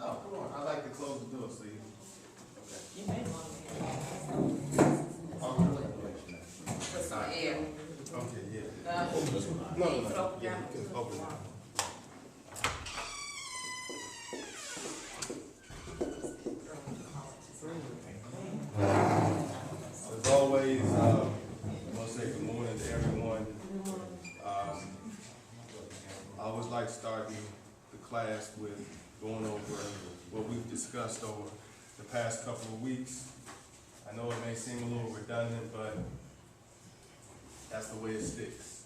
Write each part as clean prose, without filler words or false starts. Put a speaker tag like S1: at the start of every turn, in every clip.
S1: Oh, come on. I like to close the door, so you. Okay.
S2: You may want to.
S1: Oh, really?
S2: Put some air.
S1: Okay, yeah.
S2: No,
S1: No. Yeah, you can open it. As always, I want to say good morning to everyone. I always like starting the class with going over what we've discussed over the past couple of weeks. I know it may seem a little redundant, but that's the way it sticks.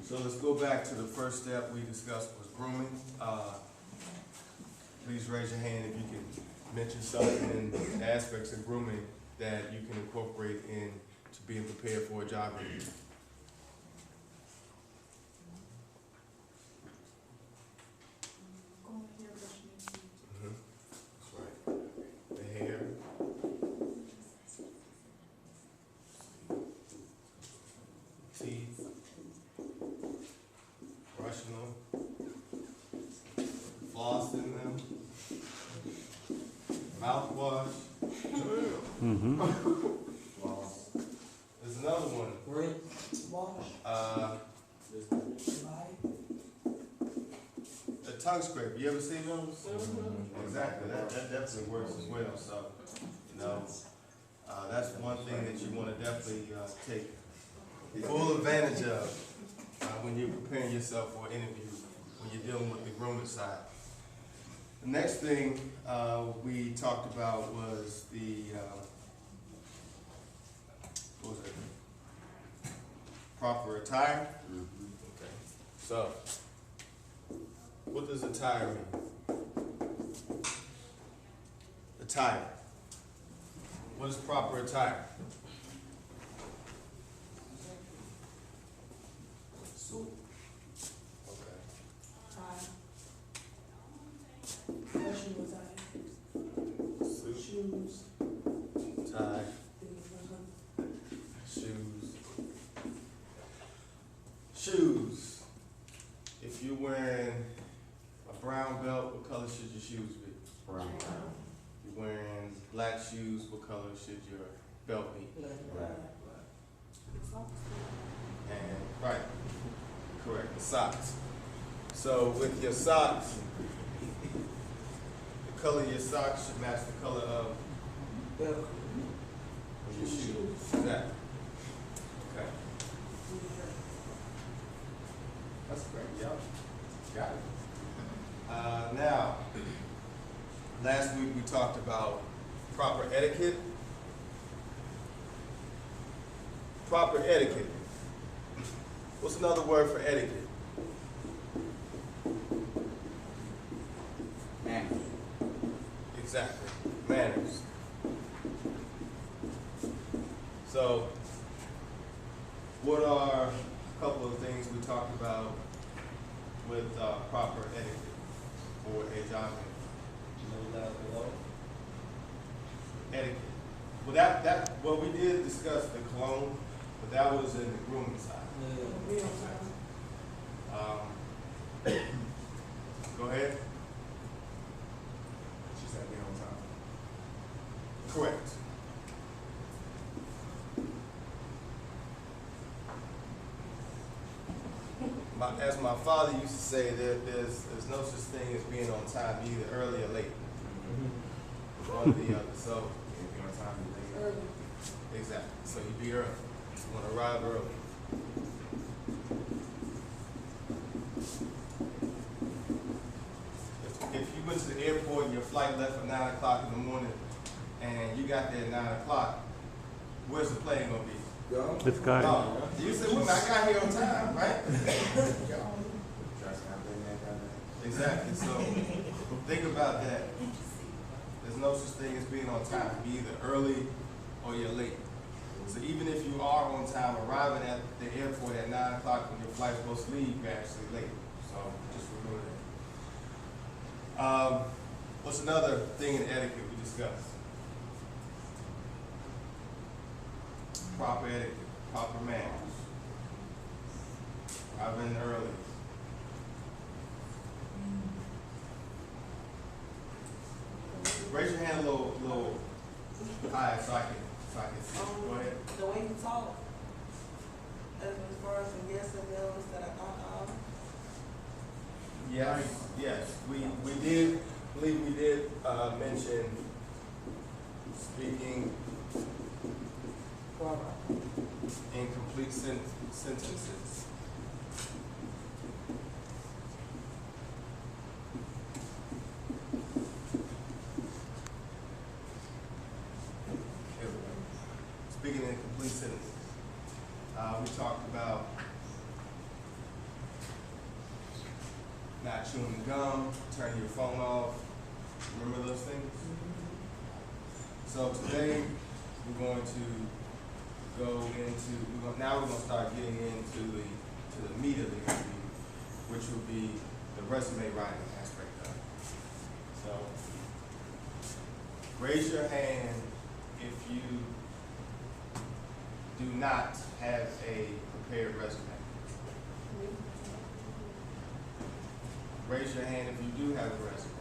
S1: So let's go back to the first step we discussed was grooming. Please raise your hand if you can mention something in the aspects of grooming that you can incorporate in to being prepared for a job interview. That's right. The hair. Teeth. Brushing them. Flossing them. Mouthwash. Floss. There's another one. A tongue scraper. You ever seen those? Exactly. That definitely works as well. So, that's one thing that you want to definitely take full advantage of when you're preparing yourself for an interview, when you're dealing with the grooming side. The next thing we talked about was the what was it? Proper attire. Okay. So, what does attire mean? Attire. What is proper attire?
S3: Suit,
S1: Okay.
S3: tie, professional attire,
S1: Suit,
S3: shoes,
S1: tie,
S3: things like that.
S1: shoes. Shoes. If you're wearing a brown belt, what color should your shoes be?
S4: Brown.
S1: You're wearing black shoes, what color should your belt be? And right, correct, the socks. So with your socks, the color of your socks should match the color of
S3: Belt,
S1: your shoes. Exactly. Okay. That's great, y'all. Got it. Now, last week we talked about proper etiquette. Proper etiquette. What's another word for etiquette?
S4: Manners.
S1: Exactly. Manners. So, what are a couple of things we talked about with proper etiquette for a job interview? Etiquette. Well, well, we did discuss the cologne, but that was in the grooming side.
S3: be on time.
S1: Go ahead.
S4: She said be on time.
S1: Correct. As my father used to say, there's no such thing as being on time, either early or late. One or the other. So,
S4: If you're on time, you're late.
S3: Early.
S1: exactly. So you be early. You want to arrive early. If you went to the airport and your flight left at 9 o'clock in the morning and you got there at 9 o'clock, where's the plane going to be?
S5: It's got
S1: Oh, you said, well, I got here on time, right? Exactly. So think about that. There's no such thing as being on time. Be either early or you're late. So even if you are on time, arriving at the airport at 9 o'clock when your flight's supposed to leave, you're actually late. So just remember that. What's another thing in etiquette we discussed? Proper etiquette, proper manners. Arriving early. higher so I can see. Go ahead.
S3: The way you talk, as far as the yes and no's that I thought of.
S1: Yes, we did, believe we did, mention speaking incomplete sentences. Here we go. Speaking in complete sentences. We talked about not chewing gum, turning your phone off. Remember those things? So today we're going to go into, now we're going to start getting into the meat of the interview, which will be the resume writing aspect of it. So raise your hand if you do not have a prepared resume. Raise your hand if you do have a resume.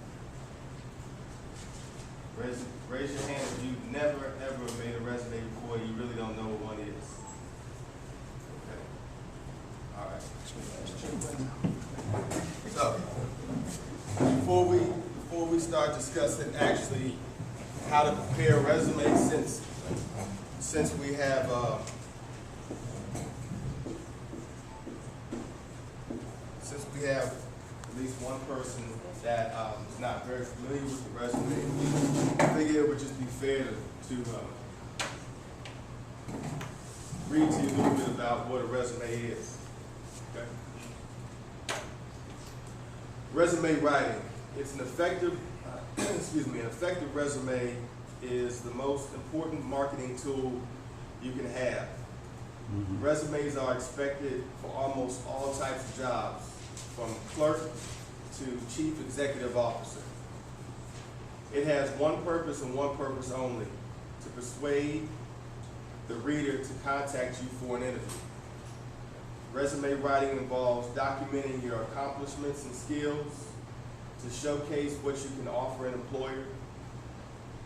S1: Raise your hand if you've never ever made a resume before. You really don't know what one is. Okay. All right. So before we start discussing actually how to prepare a resume, since we have at least one person that is not very familiar with the resume, I figure it would just be fair to read to you a little bit about what a resume is. Okay. Resume writing. It's an effective, an effective resume is the most important marketing tool you can have. Resumes are expected for almost all types of jobs, from clerk to chief executive officer. It has one purpose and one purpose only: to persuade the reader to contact you for an interview. Resume writing involves documenting your accomplishments and skills to showcase what you can offer an employer.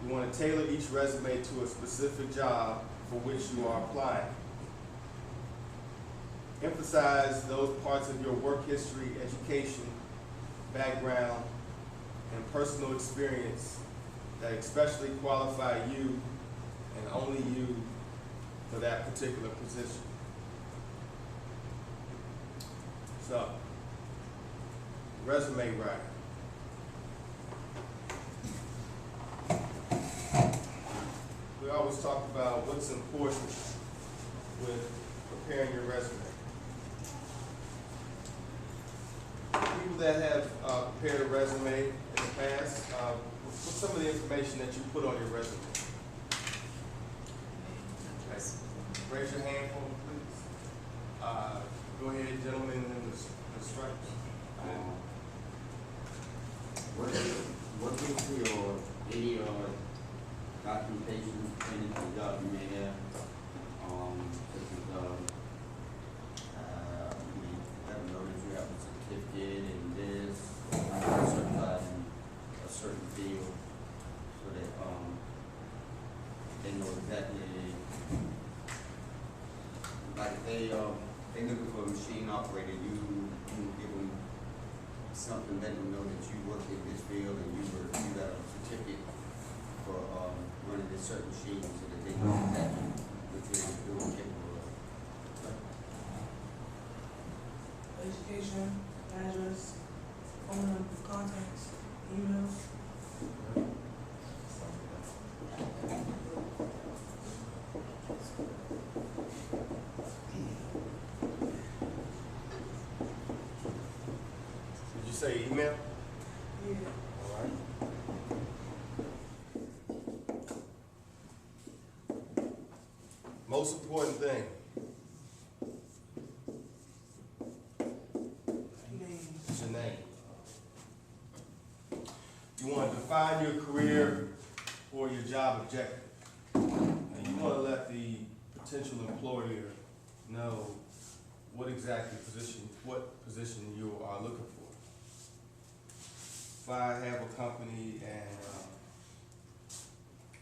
S1: You want to tailor each resume to a specific job for which you are applying. Emphasize those parts of your work history, education, background, and personal experience that especially qualify you and only you for that particular position. So, resume writing. We always talk about what's important with preparing your resume. People that have prepared a resume in the past, what's some of the information that you put on your resume? Okay. Raise your hand for me, please. Go ahead, gentlemen in the stripes.
S5: Working for your any documentation, any job you may have, such as let them know that you have a certificate in this, certified in a certain field, so that they know exactly. Like if they looking for a machine operator, you give them something, let them know that you work in this field and you got a certificate for running this certain machine, so that they know exactly what you're doing, capable of.
S3: Education, address, phone number, contacts, emails.
S1: Did you say email?
S3: Yeah.
S1: All right. Most important thing,
S3: Name.
S1: is your name. You want to define your career or your job objective. And you want to let the potential employer know what position you are looking for. If I have a company and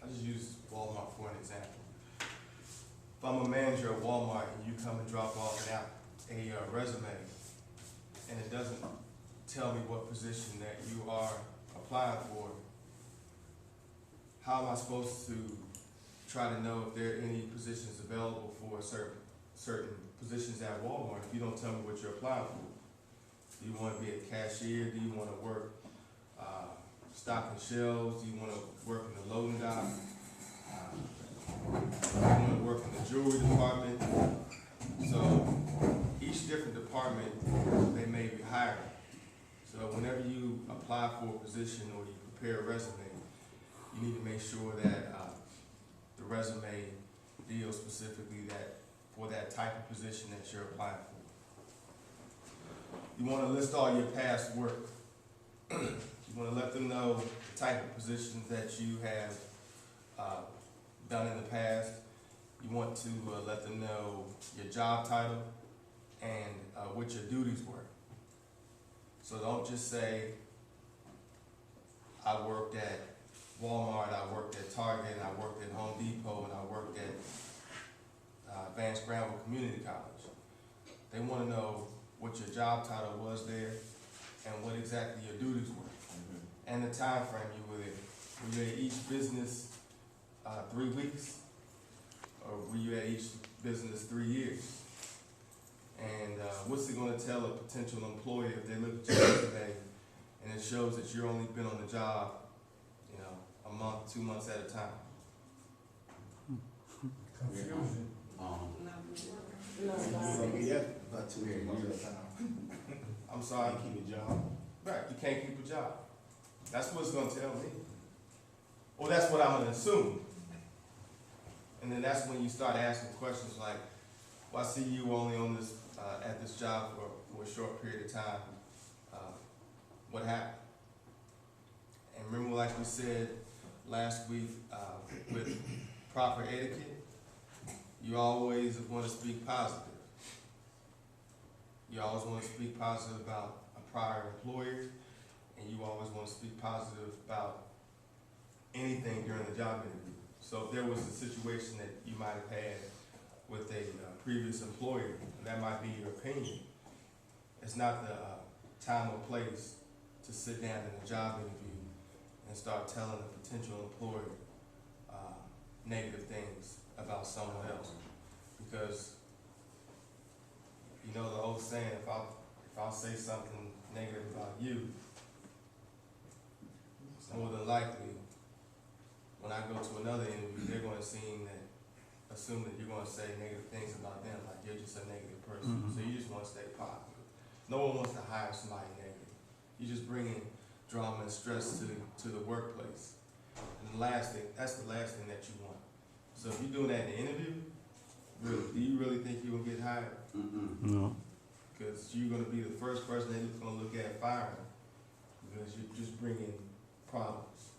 S1: I just use Walmart for an example. If I'm a manager at Walmart and you come and drop off a resume, and it doesn't tell me what position that you are applying for, how am I supposed to try to know if there are any positions available for certain positions at Walmart if you don't tell me what you're applying for? Do you want to be a cashier? Do you want to work stocking shelves? Do you want to work in the loading dock? Do you want to work in the jewelry department? So each different department, they may be hiring. So whenever you apply for a position or you prepare a resume, you need to make sure that the resume deals specifically for that type of position that you're applying for. You want to list all your past work. You want to let them know the type of positions that you have done in the past. You want to let them know your job title and what your duties were. So don't just say, I worked at Walmart, I worked at Target, and I worked at Home Depot, and I worked at Vance-Granville Community College. They want to know what your job title was there and what exactly your duties were. And the time frame you were there. Were you at each business 3 weeks? Or were you at each business 3 years? And what's it going to tell a potential employer if they look at your resume and it shows that you're only been on the job, a month, 2 months at a time?
S4: Confusion.
S3: No,
S6: Yeah, about 2 months at a time.
S1: I'm sorry.
S6: Keep a job.
S1: Right, you can't keep a job. That's what it's gonna tell me. Or that's what I'm gonna assume. And then that's when you start asking questions like, well, I see you only on this, at this job for a short period of time. What happened? And remember, like we said last week, with proper etiquette, you always want to speak positive. You always want to speak positive about a prior employer, and you always want to speak positive about anything during the job interview. So if there was a situation that you might have had with a previous employer, and that might be your opinion, it's not the time or place to sit down in a job interview and start telling a potential employer negative things about someone else. Because you know the old saying, if I'll say something negative about you, more than likely, when I go to another interview, they're going to assume that you're going to say negative things about them, like you're just a negative person. So you just want to stay positive. No one wants to hire somebody negative. You're just bringing drama and stress to the workplace. And that's the last thing that you want. So if you're doing that in the interview, really, do you really think you're going to get hired?
S7: No.
S1: Because you're going to be the first person they're going to look at firing, because you're just bringing problems.